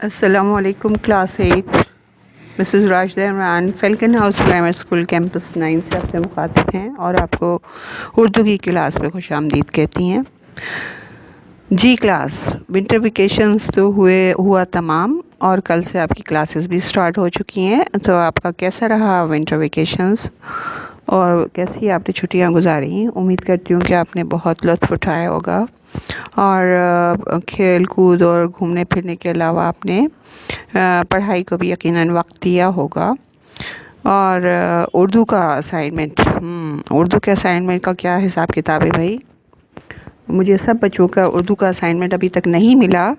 السلام علیکم class 8 Mrs Rashida Imran Falcon House primary school campus 9 سے آپ سے مخاطب ہیں اور آپ کو اردو کی کلاس میں خوش آمدید کہتی ہیں۔ جی کلاس ونٹر ویکیشنز تو ہوا تمام اور کل سے آپ کی کلاسز بھی سٹارٹ ہو چکی ہیں، تو آپ کا کیسا رہا ونٹر ویکیشنز اور کیسی آپ نے چھٹیاں گزاری؟ امید کرتی ہوں کہ آپ نے بہت لطف اٹھایا ہوگا اور کھیل کود اور گھومنے پھرنے کے علاوہ آپ نے پڑھائی کو بھی یقیناً وقت دیا ہوگا۔ اور اردو کا اسائنمنٹ اردو کے اسائنمنٹ کا کیا حساب کتاب ہے بھائی؟ مجھے سب بچوں کا اردو کا اسائنمنٹ ابھی تک نہیں ملا،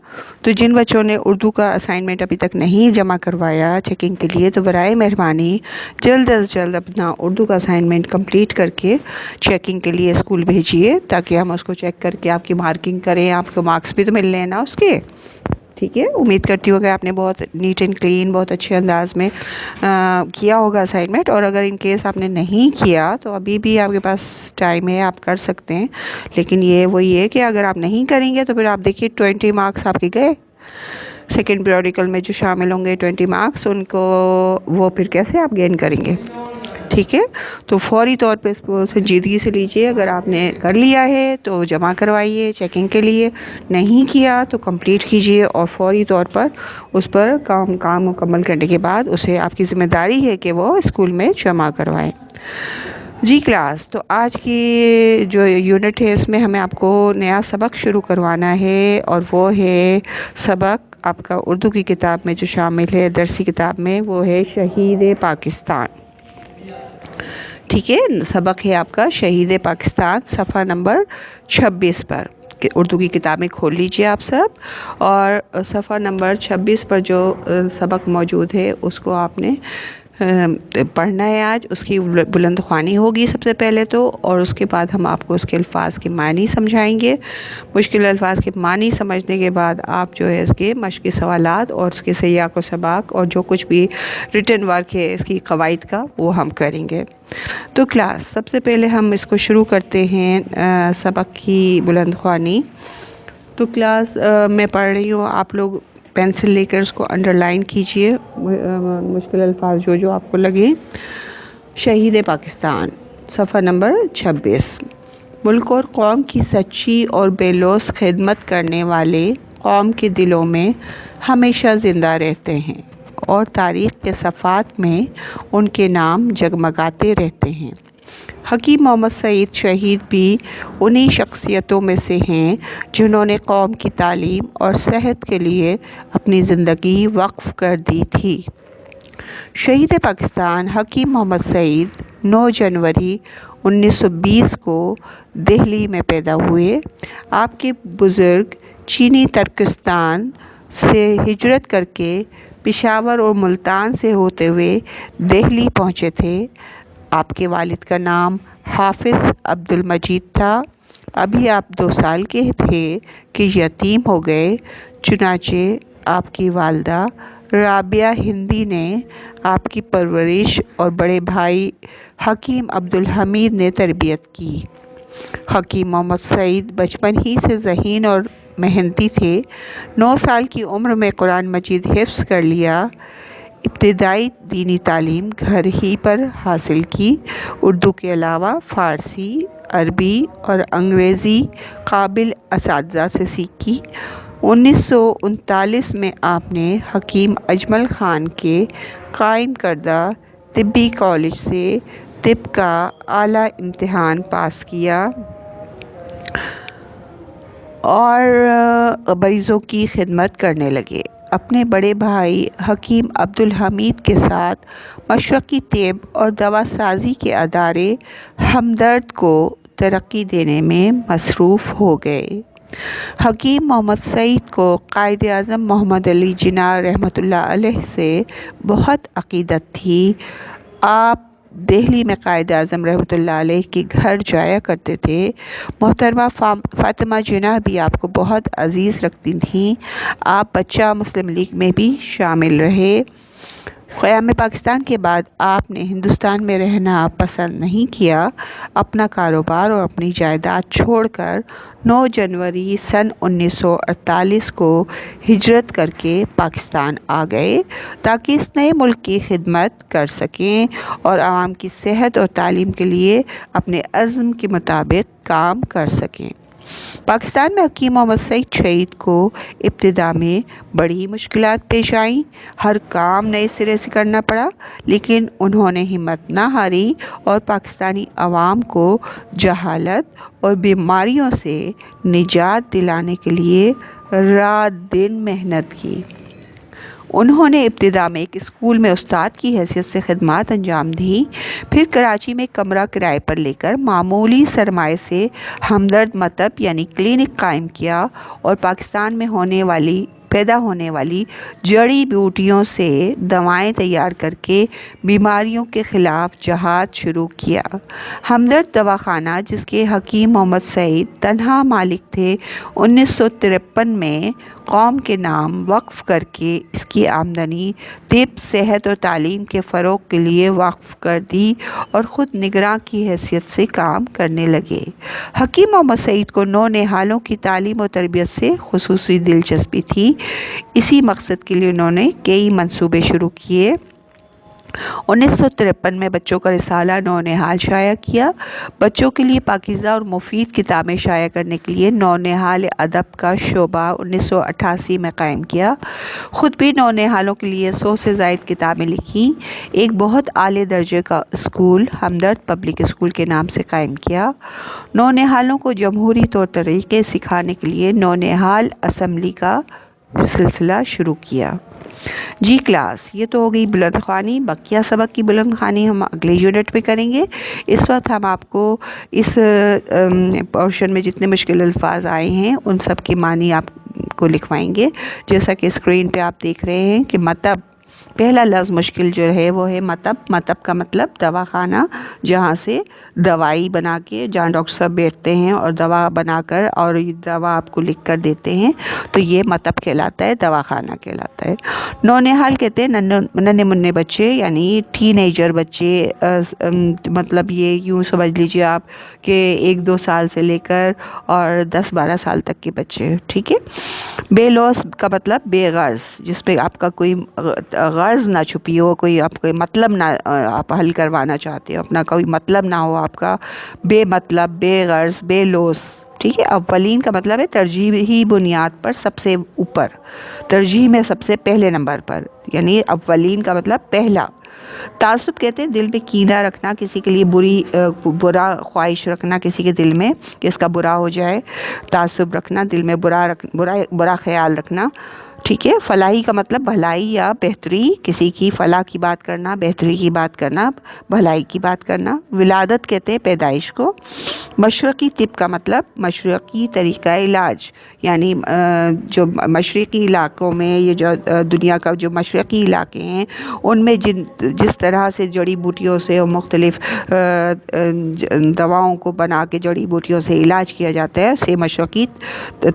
تو جن بچوں نے اردو کا اسائنمنٹ ابھی تک نہیں جمع کروایا چیکنگ کے لیے، تو برائے مہربانی جلد از جلد اپنا اردو کا اسائنمنٹ کمپلیٹ کر کے چیکنگ کے لیے اسکول بھیجیے، تاکہ ہم اس کو چیک کر کے آپ کی مارکنگ کریں۔ آپ کو مارکس بھی تو ملنے ہیں نا اس کے، ٹھیک ہے؟ امید کرتی ہوں کہ آپ نے بہت نیٹ اینڈ کلین بہت اچھے انداز میں کیا ہوگا اسائنمنٹ، اور اگر ان کیس آپ نے نہیں کیا تو ابھی بھی آپ کے پاس ٹائم ہے، آپ کر سکتے ہیں۔ لیکن یہ وہی ہے کہ اگر آپ نہیں کریں گے تو پھر آپ دیکھیے 20 مارکس آپ کے گئے، سیکنڈ پیریوڈیکل میں جو شامل ہوں گے 20 مارکس، ان کو وہ پھر کیسے آپ گین کریں گے؟ ٹھیک ہے، تو فوری طور پہ اس کو سنجیدگی سے لیجئے۔ اگر آپ نے کر لیا ہے تو جمع کروائیے چیکنگ کے لیے، نہیں کیا تو کمپلیٹ کیجئے، اور فوری طور پر اس پر کام مکمل کرنے کے بعد اسے آپ کی ذمہ داری ہے کہ وہ اسکول میں جمع کروائیں۔ جی کلاس، تو آج کی جو یونٹ ہے اس میں ہمیں آپ کو نیا سبق شروع کروانا ہے، اور وہ ہے سبق آپ کا اردو کی کتاب میں جو شامل ہے، درسی کتاب میں، وہ ہے شہید پاکستان۔ ٹھیک ہے، سبق ہے آپ کا شہید پاکستان، صفحہ نمبر 26 پر۔ اردو کی کتابیں کھول لیجئے آپ سب، اور صفحہ نمبر 26 پر جو سبق موجود ہے اس کو آپ نے پڑھنا ہے آج۔ اس کی بلند خوانی ہوگی سب سے پہلے تو، اور اس کے بعد ہم آپ کو اس کے الفاظ کے معنی سمجھائیں گے۔ مشکل الفاظ کے معنی سمجھنے کے بعد آپ جو ہے اس کے مشقی سوالات اور اس کے سیاق و سباق اور جو کچھ بھی ریٹن ورک ہے اس کی قواعد کا، وہ ہم کریں گے۔ تو کلاس سب سے پہلے ہم اس کو شروع کرتے ہیں سبق کی بلند خوانی۔ تو کلاس میں پڑھ رہی ہوں، آپ لوگ پینسل لے کر اس کو انڈر لائن کیجئے، مشکل الفاظ جو آپ کو لگیں۔ شہید پاکستان، صفحہ نمبر 26۔ ملک اور قوم کی سچی اور بے لوث خدمت کرنے والے قوم کے دلوں میں ہمیشہ زندہ رہتے ہیں، اور تاریخ کے صفحات میں ان کے نام جگمگاتے رہتے ہیں۔ حکیم محمد سعید شہید بھی انہی شخصیتوں میں سے ہیں جنہوں نے قوم کی تعلیم اور صحت کے لیے اپنی زندگی وقف کر دی تھی۔ شہید پاکستان حکیم محمد سعید 9 جنوری 1920 کو دہلی میں پیدا ہوئے۔ آپ کے بزرگ چینی ترکستان سے ہجرت کر کے پشاور اور ملتان سے ہوتے ہوئے دہلی پہنچے تھے۔ آپ کے والد کا نام حافظ عبد المجید تھا۔ ابھی آپ 2 سال کے تھے کہ یتیم ہو گئے، چنانچہ آپ کی والدہ رابعہ ہندی نے آپ کی پرورش اور بڑے بھائی حکیم عبد الحمید نے تربیت کی۔ حکیم محمد سعید بچپن ہی سے ذہین اور محنتی تھے۔ 9 سال کی عمر میں قرآن مجید حفظ کر لیا۔ ابتدائی دینی تعلیم گھر ہی پر حاصل کی۔ اردو کے علاوہ فارسی، عربی اور انگریزی قابل اساتذہ سے سیکھی۔ 1939 میں آپ نے حکیم اجمل خان کے قائم کردہ طبی کالج سے طب کا اعلیٰ امتحان پاس کیا اور مریضوں کی خدمت کرنے لگے۔ اپنے بڑے بھائی حکیم عبد الحمید کے ساتھ مشرقی طب اور دوا سازی کے ادارے ہمدرد کو ترقی دینے میں مصروف ہو گئے۔ حکیم محمد سعید کو قائد اعظم محمد علی جناح رحمۃ اللہ علیہ سے بہت عقیدت تھی۔ آپ دہلی میں قائد اعظم رحمۃ اللہ علیہ کے گھر جایا کرتے تھے۔ محترمہ فاطمہ جناح بھی آپ کو بہت عزیز رکھتی تھیں۔ آپ بچہ مسلم لیگ میں بھی شامل رہے۔ قیام پاکستان کے بعد آپ نے ہندوستان میں رہنا پسند نہیں کیا، اپنا کاروبار اور اپنی جائیداد چھوڑ کر 9 جنوری سن 1948 کو ہجرت کر کے پاکستان آ گئے تاکہ اس نئے ملک کی خدمت کر سکیں اور عوام کی صحت اور تعلیم کے لیے اپنے عزم کے مطابق کام کر سکیں۔ پاکستان میں حکیم محمد سعید شہید کو ابتدا میں بڑی مشکلات پیش آئیں، ہر کام نئے سرے سے کرنا پڑا، لیکن انہوں نے ہمت نہ ہاری اور پاکستانی عوام کو جہالت اور بیماریوں سے نجات دلانے کے لیے رات دن محنت کی۔ انہوں نے ابتدا میں ایک اسکول میں استاد کی حیثیت سے خدمات انجام دیں، پھر کراچی میں کمرہ کرائے پر لے کر معمولی سرمایے سے ہمدرد مکتب یعنی کلینک قائم کیا اور پاکستان میں پیدا ہونے والی جڑی بوٹیوں سے دوائیں تیار کر کے بیماریوں کے خلاف جہاد شروع کیا۔ ہمدرد دواخانہ، جس کے حکیم محمد سعید تنہا مالک تھے، 1953 میں قوم کے نام وقف کر کے اس کی آمدنی طب، صحت اور تعلیم کے فروغ کے لیے وقف کر دی اور خود نگراں کی حیثیت سے کام کرنے لگے۔ حکیم محمد سعید کو نونہالوں کی تعلیم و تربیت سے خصوصی دلچسپی تھی۔ اسی مقصد کے لیے انہوں نے کئی منصوبے شروع کیے۔ 1953 میں بچوں کا رسالہ نونہال شائع کیا۔ بچوں کے لیے پاکیزہ اور مفید کتابیں شائع کرنے کے لیے نونہال ادب کا شعبہ 1988 میں قائم کیا۔ خود بھی نونہالوں کے لیے 100 سے زائد کتابیں لکھیں۔ ایک بہت اعلیٰ درجے کا اسکول ہمدرد پبلک اسکول کے نام سے قائم کیا۔ نونہالوں کو جمہوری طور طریقے سکھانے کے لیے نونہال اسمبلی کا سلسلہ شروع کیا۔ جی کلاس، یہ تو ہو گئی بلند خوانی۔ بقیہ سبق کی بلند خوانی ہم اگلے یونٹ میں کریں گے۔ اس وقت ہم آپ کو اس پورشن میں جتنے مشکل الفاظ آئے ہیں ان سب کے معنی آپ کو لکھوائیں گے۔ جیسا کہ اسکرین پہ آپ دیکھ رہے ہیں کہ مطب، پہلا لفظ مشکل جو ہے وہ ہے مطب۔ مطب کا مطلب دواخانہ، جہاں سے دوائی بنا کے، جہاں ڈاکٹر صاحب بیٹھتے ہیں اور دوا بنا کر اور یہ دوا آپ کو لکھ کر دیتے ہیں، تو یہ مطب کہلاتا ہے، دواخانہ کہلاتا ہے۔ نونہال کہتے ہیں ننھے منھے بچے، یعنی ٹین ایجر بچے، مطلب یہ یوں سمجھ لیجیے آپ کہ 1-2 سال سے لے کر اور 10-12 سال تک کے بچے، ٹھیک ہے۔ بے لوث کا مطلب بے غرض، جس پہ آپ کا کوئی غرض نہ چھپی ہو، کوئی آپ کوئی مطلب نہ آپ حل کروانا چاہتے ہو، اپنا کوئی مطلب نہ ہو آپ کا، بے مطلب، بے غرض، بے لوث، ٹھیک ہے۔ اولین کا مطلب ہے ترجیحی بنیاد پر سب سے اوپر، ترجیح میں سب سے پہلے نمبر پر، یعنی اولین کا مطلب پہلا۔ تعصب کہتے ہیں دل میں کینہ رکھنا، کسی کے لیے برا خواہش رکھنا کسی کے دل میں کہ اس کا برا ہو جائے، تعصب رکھنا، دل میں برا خیال رکھنا، ٹھیک ہے۔ فلاحی کا مطلب بھلائی یا بہتری، کسی کی فلاح کی بات کرنا، بہتری کی بات کرنا، بھلائی کی بات کرنا۔ ولادت کہتے ہیں پیدائش کو۔ مشرقی طب کا مطلب مشرقی طریقہ علاج، یعنی جو مشرقی علاقوں میں، یہ جو دنیا کا جو مشرقی علاقے ہیں ان میں جس طرح سے جڑی بوٹیوں سے اور مختلف دواؤں کو بنا کے جڑی بوٹیوں سے علاج کیا جاتا ہے، اسے مشرقی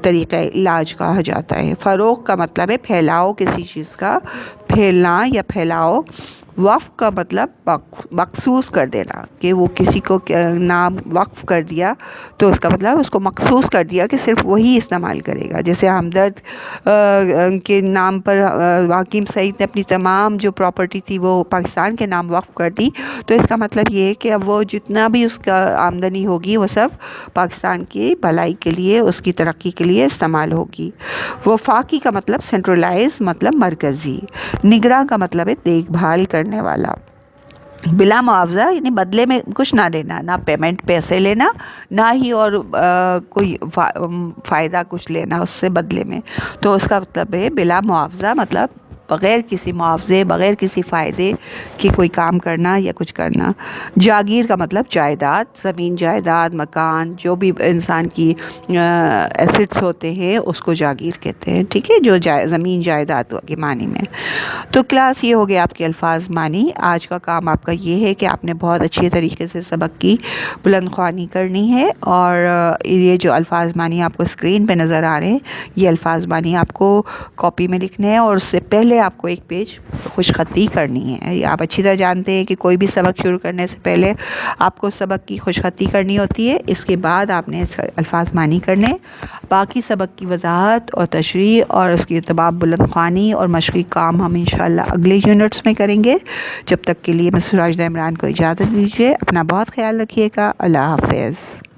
طریقہ علاج کہا جاتا ہے۔ فروغ کا مطلب ہے پھیلاؤ، کسی چیز کا پھیلنا یا پھیلاؤ۔ وقف کا مطلب مخصوص کر دینا، کہ وہ کسی کو نام وقف کر دیا تو اس کا مطلب اس کو مخصوص کر دیا کہ صرف وہی استعمال کرے گا۔ جیسے ہمدرد کے نام پر حکیم سعید نے اپنی تمام جو پراپرٹی تھی وہ پاکستان کے نام وقف کر دی، تو اس کا مطلب یہ ہے کہ اب وہ جتنا بھی اس کا آمدنی ہوگی وہ سب پاکستان کی بھلائی کے لیے، اس کی ترقی کے لیے استعمال ہوگی۔ وفاقی کا مطلب سینٹرلائز، مطلب مرکزی۔ نگراں کا مطلب ہے دیکھ بھال کرنے والا۔ بلا معاوضہ یعنی بدلے میں کچھ نہ لینا، نہ پیمنٹ پیسے لینا، نہ ہی اور کوئی فائدہ کچھ لینا اس سے بدلے میں، تو اس کا مطلب ہے بلا معاوضہ، مطلب بغیر کسی معاوضے، بغیر کسی فائدے کی کوئی کام کرنا یا کچھ کرنا۔ جاگیر کا مطلب جائیداد، زمین جائیداد، مکان، جو بھی انسان کی ایسٹس ہوتے ہیں اس کو جاگیر کہتے ہیں، ٹھیک ہے، جو زمین جائیداد کے معنی میں۔ تو کلاس یہ ہو گیا آپ کے الفاظ معنی۔ آج کا کام آپ کا یہ ہے کہ آپ نے بہت اچھے طریقے سے سبق کی بلند خوانی کرنی ہے، اور یہ جو الفاظ معنی آپ کو اسکرین پہ نظر آ رہے ہیں، یہ الفاظ معنی آپ کو کاپی میں لکھنے ہیں، اور اس سے پہلے آپ کو ایک پیج خوش خطی کرنی ہے. آپ اچھی طرح جانتے ہیں کہ کوئی بھی سبق شروع کرنے سے پہلے آپ کو سبق کی خوش خطی کرنی ہوتی ہے. اس کے بعد آپ نے الفاظ معنی کرنے. باقی سبق کی وضاحت اور تشریح اور اس کی طباع بلند خوانی اور مشقی کام ہم انشاءاللہ اگلے یونٹس میں کریں گے. جب تک کے لیے مسز راجدہ عمران کو اجازت دیجیے. اپنا بہت خیال رکھیے گا. اللہ حافظ.